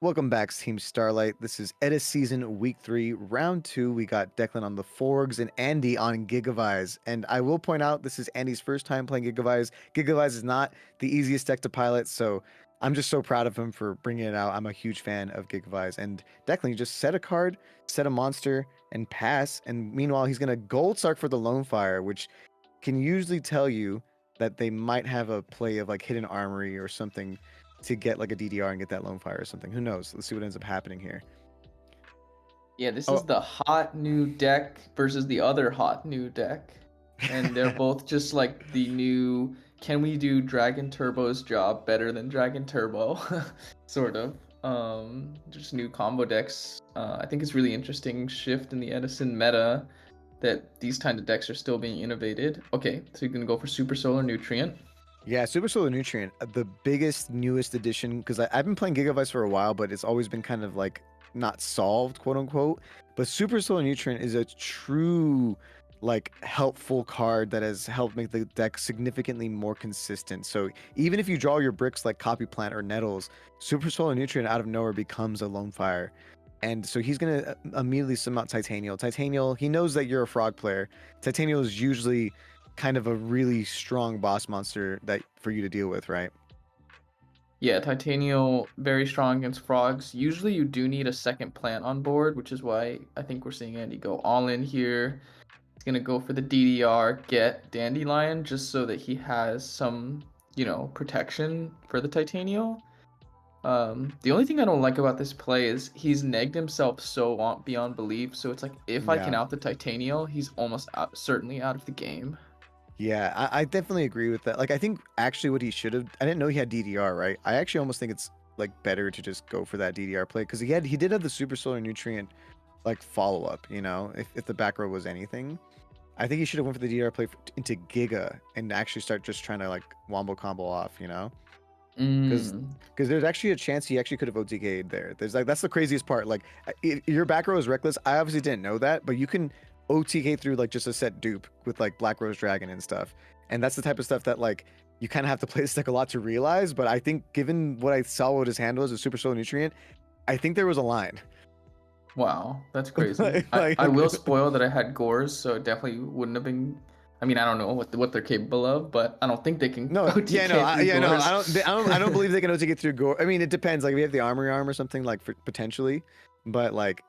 Welcome back, Team Starlight. This is EDI-SZN Week 3, Round 2. We got Declan on the Forgs and Andy on Gigavise. And I will point out, this is Andy's first time playing Gigavise. Gigavise is not the easiest deck to pilot, so I'm just so proud of him for bringing it out. I'm a huge fan of Gigavise. And Declan, you just set a card, set a monster, and pass. And meanwhile, he's going to Gold Sark for the Lone Fire, which can usually tell you that they might have a play of like Hidden Armory or something to get like a DDR and get that Lone Fire or something. Who knows? Let's see what ends up happening here. Yeah, this Oh, is the hot new deck versus the other hot new deck. And they're both just like the new, can we do Dragon Turbo's job better than Dragon Turbo? Sort of. Just new combo decks. I think it's really interesting shift in the Edison meta that these kind of decks are still being innovated. Okay, so you're gonna go for Super Solar Nutrient. yeah, Super Solar Nutrient, the biggest, newest addition, because I've been playing Gigavise for a while, but it's always been kind of like not solved, quote unquote. But Super Solar Nutrient is a true, like, helpful card that has helped make the deck significantly more consistent. So even if you draw your bricks like Copy Plant or Nettles, Super Solar Nutrient out of nowhere becomes a Lone Fire. And so he's going to immediately sum out Titanial. Titanial, he knows that you're a frog player. Titanial is usually kind of a really strong boss monster that for you to deal with, right? Yeah, Titanial, very strong against frogs. Usually you do need a second plant on board, which is why I think we're seeing Andy go all in here. He's going to go for the DDR, get Dandelion, just so that he has some, protection for the Titanial. The only thing I don't like about this play is he's negged himself so beyond belief, so it's like, if I can Yeah. out the Titanial, he's almost certainly out of the game. Yeah, I definitely agree with that. Like, I think actually what he should have, I didn't know he had DDR, right? I actually almost think it's like better to just go for that DDR play because he did have the Super Solar Nutrient like follow up, if the back row was anything. I think he should have went for the DDR play into Giga and actually start just trying to like wombo combo off. Because Mm. there's actually a chance he actually could have OTK'd there. There's like that's the craziest part. Like your back row is reckless. I obviously didn't know that, but you can OTK through like just a set dupe with like Black Rose Dragon and stuff. And that's the type of stuff that like you kind of have to play this deck a lot to realize. But I think given what I saw what his hand was, a Super Soul Nutrient, I think there was a line. Wow, that's crazy. like, I will spoil that I had gores, so it definitely wouldn't have been. I mean, I don't know what they're capable of, but I don't think they can no, yeah, no, OTK through yeah, no, gores. I don't believe they can OTK through Gore. I mean, it depends. Like, if you have the Armory Arm or something, like for, potentially, but like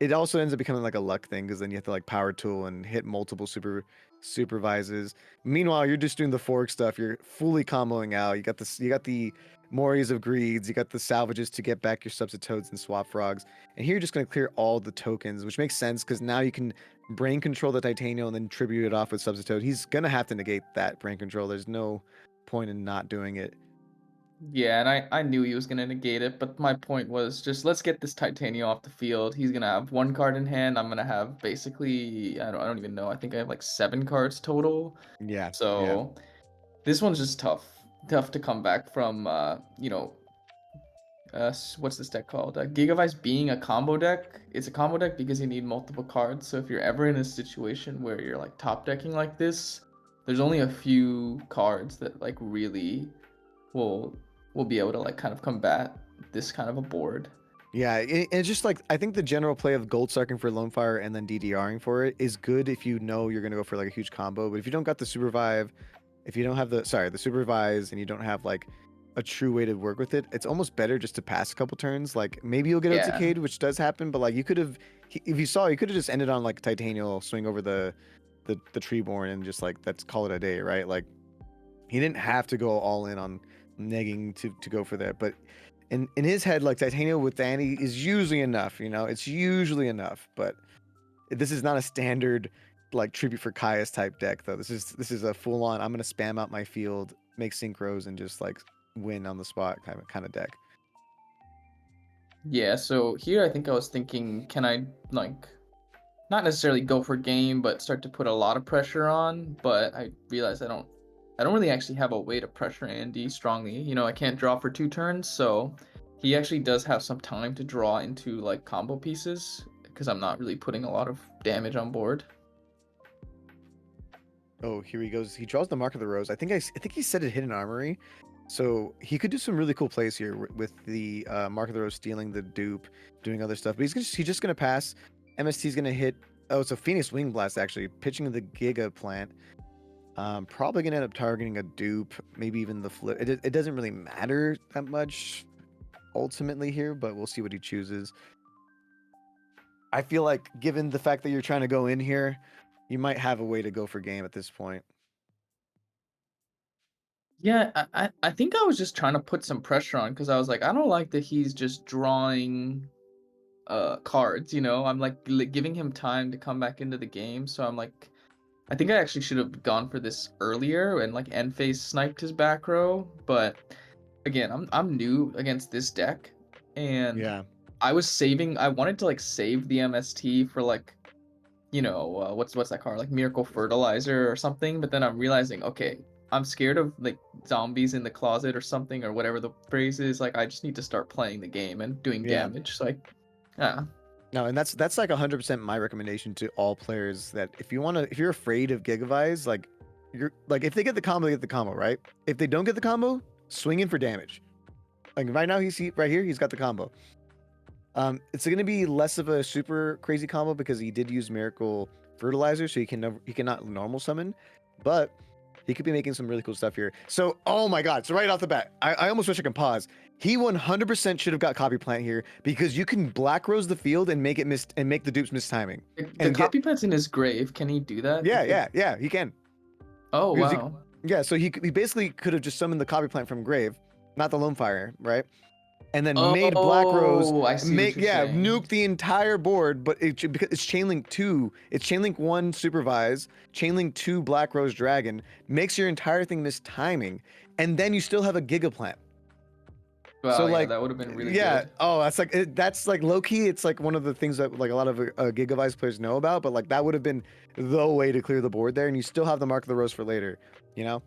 it also ends up becoming like a luck thing because then you have to like power tool and hit multiple supervises. Meanwhile, you're just doing the fork stuff. You're fully comboing out. You got the Mores of Greeds. You got the salvages to get back your substitutes and swap frogs. And here you're just gonna clear all the tokens, which makes sense because now you can brain control the Titanium and then tribute it off with substitute. He's gonna have to negate that brain control. There's no point in not doing it. Yeah, and I knew he was gonna negate it, but my point was just let's get this Titania off the field. He's gonna have one card in hand. I'm gonna have basically I don't even know. I think I have like 7 cards total. Yeah, yeah. So this one's just tough to come back from. What's this deck called? Gigavise being a combo deck. It's a combo deck because you need multiple cards. So if you're ever in a situation where you're like top decking like this, there's only a few cards that like really will be able to like kind of combat this kind of a board. Yeah, it's just like I think the general play of gold sucking for Lone Fire and then DDRing for it is good if you know you're gonna go for like a huge combo. But if you don't got the Supervive, if you don't have the Supervise and you don't have like a true way to work with it, it's almost better just to pass a couple turns. Like maybe you'll get Yeah. OTK'd, which does happen, but like you could have, if you saw, you could have just ended on like Titanial swing over the Treeborn and just like let's call it a day, right? Like he didn't have to go all in on negging to go for that, but in his head, like Titania with Danny is usually enough, it's usually enough, but this is not a standard like tribute for Caius type deck though. This is a full on I'm gonna spam out my field, make synchros, and just like win on the spot kind of deck. Yeah, so here I think I was thinking, can I like not necessarily go for game, but start to put a lot of pressure on, but I realized I don't really actually have a way to pressure Andy strongly. I can't draw for 2 turns, so he actually does have some time to draw into like combo pieces because I'm not really putting a lot of damage on board. Oh, here he goes. He draws the Mark of the Rose. I think he said it Hidden Armory. So he could do some really cool plays here with the Mark of the Rose stealing the dupe, doing other stuff. But he's just gonna pass. MST's gonna hit. Oh, it's a Phoenix Wing Blast actually, pitching the Giga Plant. Probably gonna end up targeting a dupe, maybe even the flip. It doesn't really matter that much ultimately here, but we'll see what he chooses. I feel like given the fact that you're trying to go in here, you might have a way to go for game at this point. Yeah, I think I was just trying to put some pressure on because I was like, I don't like that he's just drawing cards, you know? I'm like giving him time to come back into the game, so I'm like, I think I actually should have gone for this earlier and like end phase sniped his back row, but again, I'm new against this deck, and Yeah. I wanted to like save the MST for like, you know, what's that card, like Miracle Fertilizer or something, but then I'm realizing, okay, I'm scared of like zombies in the closet or something or whatever the phrase is. Like I just need to start playing the game and doing Yeah. damage. So like, yeah. No, and that's like 100% my recommendation to all players that if you're afraid of Gigavise, like you're like if they get the combo, they get the combo, right? If they don't get the combo, swing in for damage. Like right now right here, he's got the combo. It's gonna be less of a super crazy combo because he did use Miracle Fertilizer, so he cannot normal summon, but he could be making some really cool stuff here. So, oh my god! So right off the bat, I almost wish I could pause. He 100% should have got Copy Plant here because you can Black Rose the field and make it miss and make the dupes miss timing The and get copy plant's in his grave. Can he do that? yeah he can. Oh Because wow. yeah, so he basically could have just summoned the Copy Plant from grave, not the Lone Fire, right? And then made Black Rose Oh, I see what you're saying. nuke the entire board, but because it's chainlink 2, it's chainlink 1 Supervise, chainlink 2 Black Rose Dragon, makes your entire thing miss timing, and then you still have a Giga Plant. So Wow, yeah, like that would have been really yeah, good. oh that's like low key, it's like one of the things that like a lot of Gigavise players know about, but like that would have been the way to clear the board there, and you still have the Mark of the Rose for later, you know?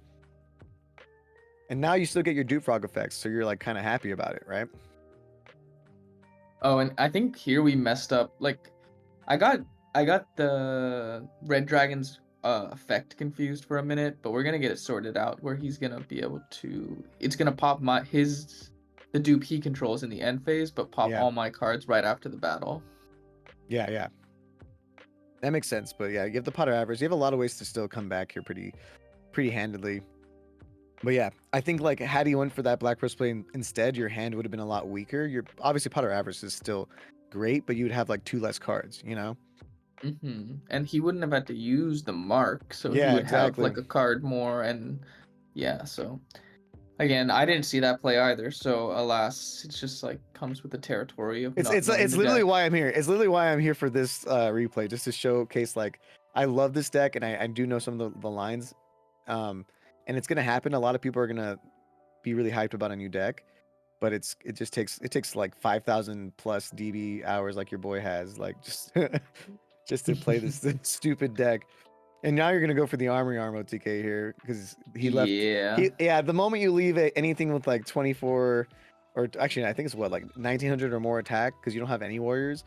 And now you still get your Dupe Frog effects, so you're like kind of happy about it, right? Oh, and I think here we messed up. Like, I got the Red Dragon's effect confused for a minute, but we're gonna get it sorted out where he's gonna be able to. It's gonna pop the dupe he controls in the end phase, but pop Yeah. all my cards right after the battle. Yeah. That makes sense, but yeah, you have the Potter Avarice. You have a lot of ways to still come back here pretty handedly. But yeah, I think like had you went for that Black Rose play instead, your hand would have been a lot weaker. Your obviously Potter Avarice is still great, but you would have like 2 less cards, you know? And he wouldn't have had to use the mark, so he Yeah, would have exactly. like a card more, and yeah, so again, I didn't see that play either, so alas, it's just like comes with the territory of It's not it's knowing it's the literally deck. why I'm here. It's literally why I'm here for this replay, just to showcase like I love this deck and I do know some of the lines. And it's gonna happen. A lot of people are gonna be really hyped about a new deck, but it takes like 5,000 plus DB hours like your boy has, like just just to play this stupid deck. And now you're gonna go for the Armory Arm OTK here because Yeah, the moment you leave anything with like 24 or actually I think it's what like 1900 or more attack because you don't have any warriors,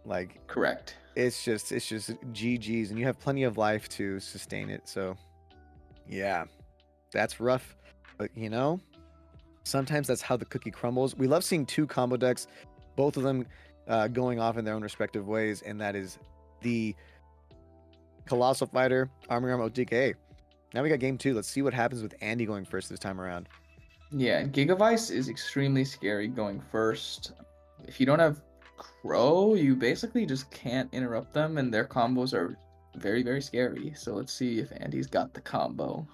like correct. it's just GG's and you have plenty of life to sustain it. So yeah, that's rough, but you know, sometimes that's how the cookie crumbles. We love seeing 2 combo decks, both of them going off in their own respective ways, and that is the Colossal Fighter, Armory Arm OTK. Now we got game 2. Let's see what happens with Andy going first this time around. Yeah, Gigavise is extremely scary going first. If you don't have Crow, you basically just can't interrupt them, and their combos are very, very scary. So let's see if Andy's got the combo.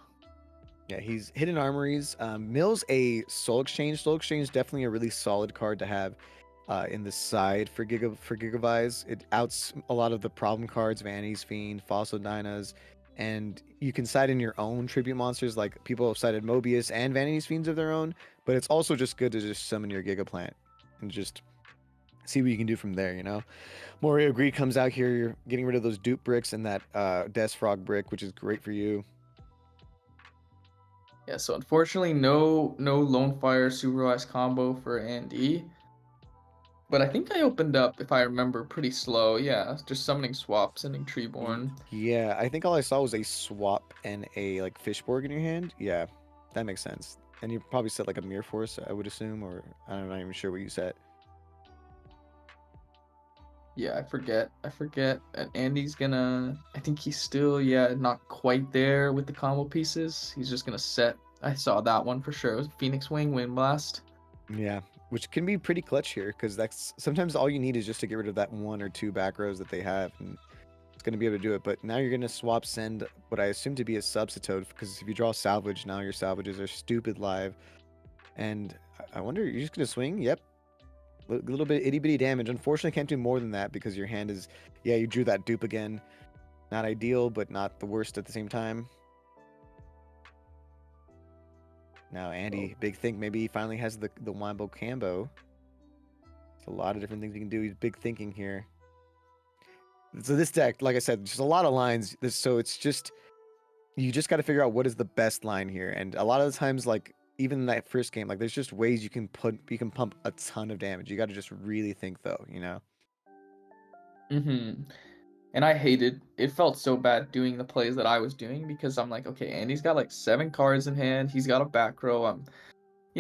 Yeah, he's hidden armories. Mills a Soul Exchange. Soul Exchange is definitely a really solid card to have in the side for Gigavise. It outs a lot of the problem cards, Vanity's Fiend, Fossil Dynas, and you can side in your own tribute monsters. Like people have cited Mobius and Vanity's Fiends of their own, but it's also just good to just summon your Gigaplant and just see what you can do from there, you know? Morio Greed comes out here, you're getting rid of those dupe bricks and that Death Frog brick, which is great for you. Yeah, so unfortunately, no Lone Fire Supervised combo for Andy. But I think I opened up, if I remember, pretty slow. Yeah, just summoning swap, sending Treeborn. Yeah, I think all I saw was a swap and a like Fishborg in your hand. Yeah, that makes sense. And you probably set like a mirror force, I would assume, or I'm not even sure what you set. Yeah, I forget. And Andy's gonna. I think he's still, yeah, not quite there with the combo pieces. He's just gonna set. I saw that one for sure. It was Phoenix Wing, Wind Blast. Yeah, which can be pretty clutch here because that's sometimes all you need is just to get rid of that one or two back rows that they have, and it's going to be able to do it. But now you're going to swap send what I assume to be a substitute because if you draw salvage, now your salvages are stupid live. And I wonder, you're just going to swing? Yep. A little bit itty bitty damage. Unfortunately, can't do more than that because your hand is, yeah, you drew that dupe again. Not ideal, but not the worst at the same time. Now Andy, big think maybe he finally has the Wombo Cambo. There's a lot of different things you can do. He's big thinking here. So this deck, like I said, just a lot of lines. So it's just, you just got to figure out what is the best line here. And a lot of the times, like even in that first game, like there's just ways you can pump a ton of damage. You got to just really think though, you know? And I hated, it felt so bad doing the plays that I was doing because I'm like, okay, Andy's got like 7 cards in hand. He's got a back row. I'm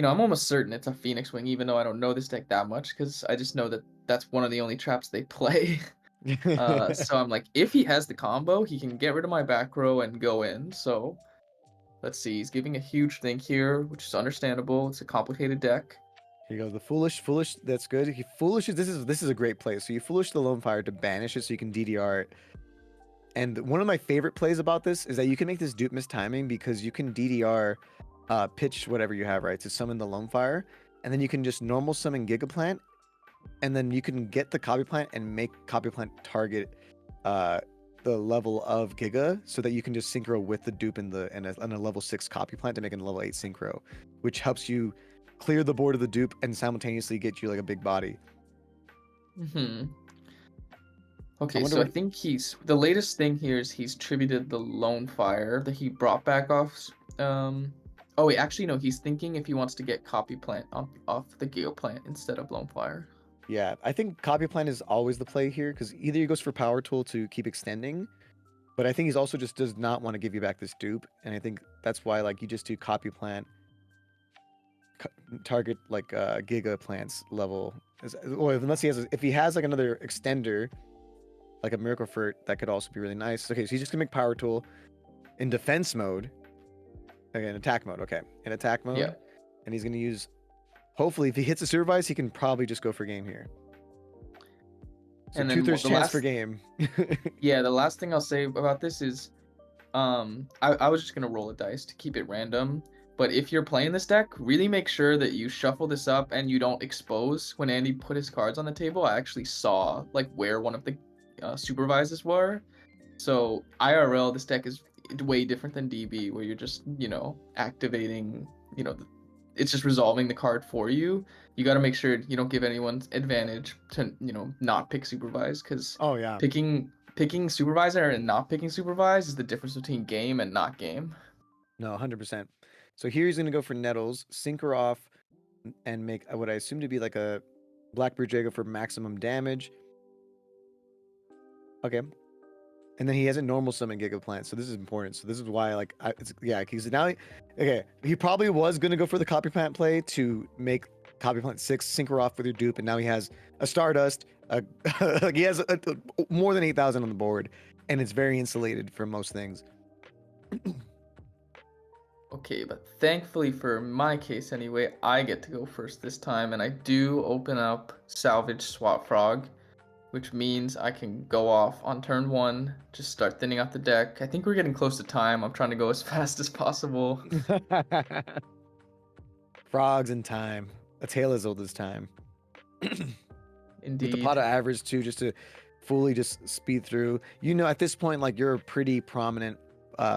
almost certain it's a Phoenix Wing, even though I don't know this deck that much because I just know that that's one of the only traps they play. So I'm like, if he has the combo, he can get rid of my back row and go in. So let's see. He's giving a huge think here, which is understandable. It's a complicated deck. Here you go. The foolish. That's good. He foolish. This is a great play. So you foolish the Lone Fire to banish it, so you can DDR it. And one of my favorite plays about this is that you can make this dupe miss timing because you can DDR, pitch whatever you have, right, to summon the Lone Fire, and then you can just normal summon Gigaplant, and then you can get the Copy Plant and make Copy Plant target, the level of Giga, so that you can just synchro with the dupe in a level 6 Copy Plant to make it a level 8 synchro, which helps you clear the board of the dupe and simultaneously get you like a big body. Okay, so I think the latest thing here is he's tributed the Lone Fire that he brought back off. Oh wait, actually no, he's thinking if he wants to get Copy Plant off the Giga Plant instead of Lone Fire. Yeah, I think Copy Plant is always the play here because either he goes for Power Tool to keep extending, but I think he's also just does not want to give you back this dupe, and I think that's why like you just do Copy Plant, target like Giga Plants level, or unless if he has like another extender, like a Miracle Furt, that could also be really nice. Okay, so he's just gonna make Power Tool in defense mode. Okay, in attack mode. Okay, in attack mode, Yeah. And he's gonna use. Hopefully, if he hits a Supervise, he can probably just go for game here. So And then 2/3 chance for game. Yeah, the last thing I'll say about this is, I was just gonna roll a dice to keep it random. But if you're playing this deck, really make sure that you shuffle this up and you don't expose. When Andy put his cards on the table, I actually saw like where one of the supervises were. So IRL, this deck is way different than DB, where you're just activating, it's just resolving the card for you. You got to make sure you don't give anyone advantage to not pick supervise, because Oh yeah. picking supervisor and not picking supervise is the difference between game and not game. No, 100%. So here he's gonna go for Nettles, sink her off, and make what I assume to be like a Blackbird Jago for maximum damage. Okay. And then he has a normal summon Gigaplant, so this is important. So this is why, like, because now, okay, he probably was gonna go for the Copy Plant play to make Copy Plant 6 sync her off with your dupe, and now he has a Stardust, like he has more than 8,000 on the board, and it's very insulated from most things. Okay, but thankfully for my case anyway, I get to go first this time, and I do open up Salvage Swap Frog, which means I can go off on turn 1, just start thinning out the deck. I think we're getting close to time. I'm trying to go as fast as possible. Frogs in time. A tale as old as time. Indeed. With the pot of average too, just to fully just speed through. At this point, like you're a pretty prominent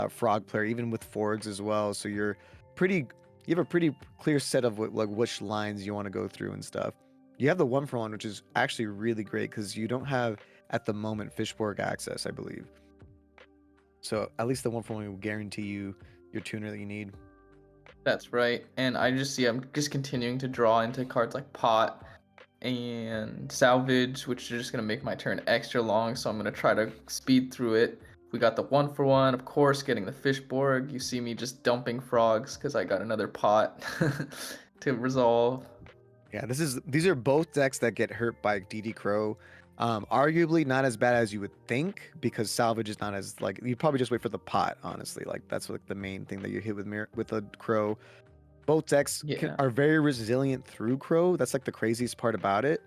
frog player, even with Forgs as well. So you have a pretty clear set of which lines you want to go through and stuff. You have the 1-for-1, which is actually really great because you don't have at the moment Fishborg access, I believe. So at least the 1-for-1 will guarantee you your tuner that you need. That's right. And I'm just continuing to draw into cards like Pot and Salvage, which are just going to make my turn extra long. So I'm going to try to speed through it. We got the 1-for-1, of course, getting the Fishborg. You see me just dumping frogs because I got another pot to resolve. Yeah, these are both decks that get hurt by DD Crow. Arguably not as bad as you would think because salvage is not as like you probably just wait for the pot. Honestly, like that's like the main thing that you hit with a Crow. Both decks Yeah. are very resilient through Crow. That's like the craziest part about it,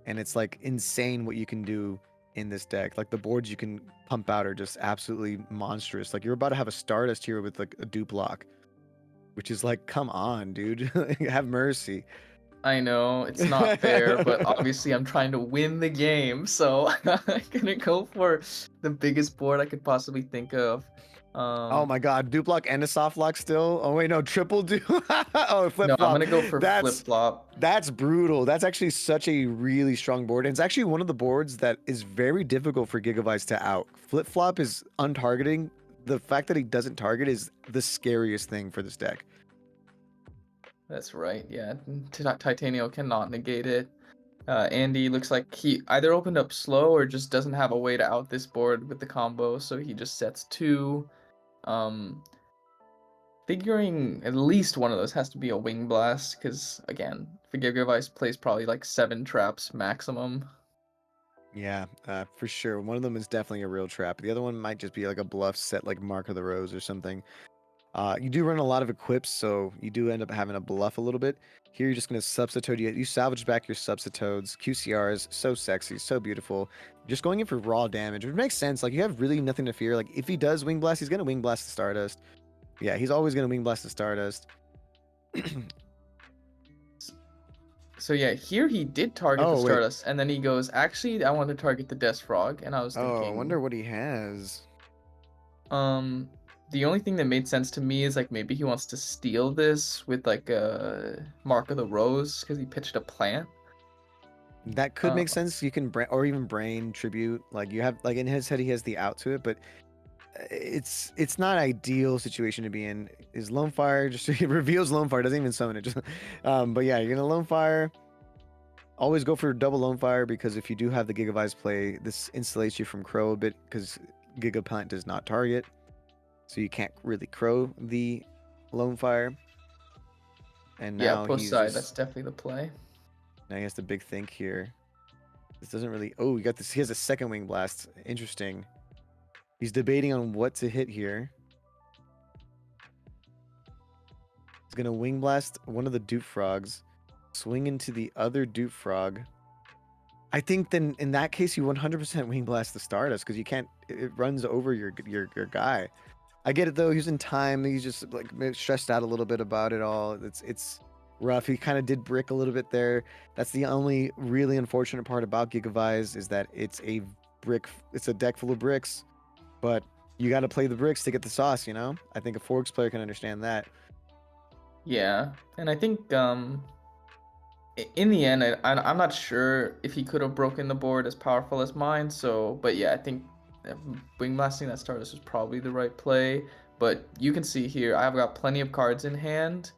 and it's like insane what you can do in this deck. Like the boards you can pump out are just absolutely monstrous. Like you're about to have a Stardust here with like a dupe lock, which is like, come on, dude, have mercy. I know it's not fair, but obviously I'm trying to win the game, so I'm gonna go for the biggest board I could possibly think of. Oh my god, dupe lock and a soft lock still? Oh wait, no, triple dupe. Oh, flip No, flop. I'm gonna go for flip flop. That's brutal. That's actually such a really strong board. And it's actually one of the boards that is very difficult for Gigavise to out. Flip flop is untargeting. The fact that he doesn't target is the scariest thing for this deck. That's right. Yeah, Titanium cannot negate it. Andy looks like he either opened up slow or just doesn't have a way to out this board with the combo, so he just sets 2. Figuring at least one of those has to be a Wing Blast, because again, Gigavise plays probably like 7 traps maximum. Yeah, for sure. One of them is definitely a real trap. The other one might just be like a bluff set like Mark of the Rose or something. You do run a lot of equips, so you do end up having a bluff a little bit. Here you're just going to substitute. You salvage back your substitutes. QCRs, so sexy, so beautiful. Just going in for raw damage, which makes sense. Like you have really nothing to fear. Like if he does Wing Blast, he's going to Wing Blast the Stardust. Yeah, he's always going to Wing Blast the Stardust. So yeah, here he did target the wait. Stardust, and then he goes, actually, I want to target the Death Frog, and I was thinking... Oh, I wonder what he has. The only thing that made sense to me is like maybe he wants to steal this with like a Mark of the Rose because he pitched a plant. That could make sense. You can or even brain tribute. Like you have like in his head he has the out to it, but it's not ideal situation to be in. Is Lone Fire just he reveals Lone Fire, doesn't even summon it. Just but yeah, you're gonna Lone Fire. Always go for double Lone Fire because if you do have the Gigavise play, this insulates you from Crow a bit because Gigaplant does not target. So you can't really Crow the Lone Fire. And now yeah, post side, that's definitely the play. Now he has to big think here. This doesn't really... Oh, you got this. He has a second Wing Blast. Interesting. He's debating on what to hit here. He's going to Wing Blast one of the Dupe Frogs. Swing into the other Dupe Frog. I think then in that case, you 100% Wing Blast the Stardust because you can't... It runs over your guy. I get it though. He's in time. He's just like stressed out a little bit about it all. It's rough. He kind of did brick a little bit there. That's the only really unfortunate part about Gigavise is that it's a deck full of bricks, but you got to play the bricks to get the sauce. You know, I think a Forks player can understand that. Yeah, and I think in the end, I'm not sure if he could have broken the board as powerful as mine. So, but yeah, I think Wing Blasting that Stardust was probably the right play. But you can see here, I've got plenty of cards in hand,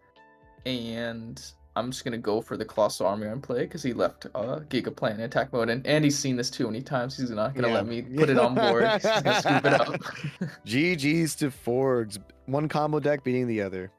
and I'm just gonna go for the Colossal Army on play because he left Gigaplant in attack mode, and he's seen this too many times. He's not gonna let me put it on board. He's gonna scoop it up. GG's to Forgs. One combo deck beating the other.